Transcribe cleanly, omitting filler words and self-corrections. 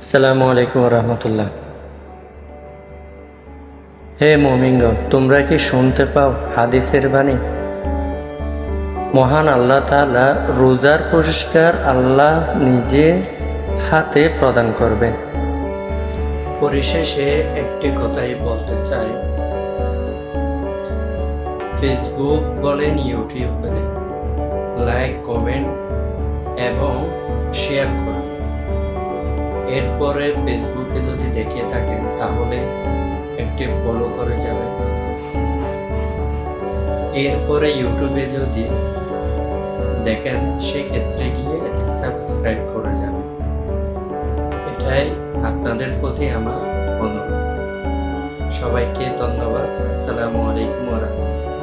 আসসালামু আলাইকুম রহমতুল্লাহ। হে মুমিনগণ, তোমরা কি শুনতে পাও হাদিসের বাণী? মহান আল্লাহ তাআলা রোজার পুরস্কার আল্লাহ নিজে হাতে প্রদান করবেন। পরিশেষে একটি কথাই বলতে চাই, ফেসবুক বলেন, ইউটিউব বলেন, লাইক, কমেন্ট এবং শেয়ার করুন। এরপরে ফেসবুকে যদি দেখে থাকেন তাহলে একটি ফলো করে যাবেন। এরপরে ইউটিউবে যদি দেখেন সেক্ষেত্রে গিয়ে সাবস্ক্রাইব করে যাবেন। এটাই আপনাদের প্রতি আমার অনুরোধ। সবাইকে ধন্যবাদ। আসসালামু আলাইকুম ওয়া রাহমাতুল্লাহ।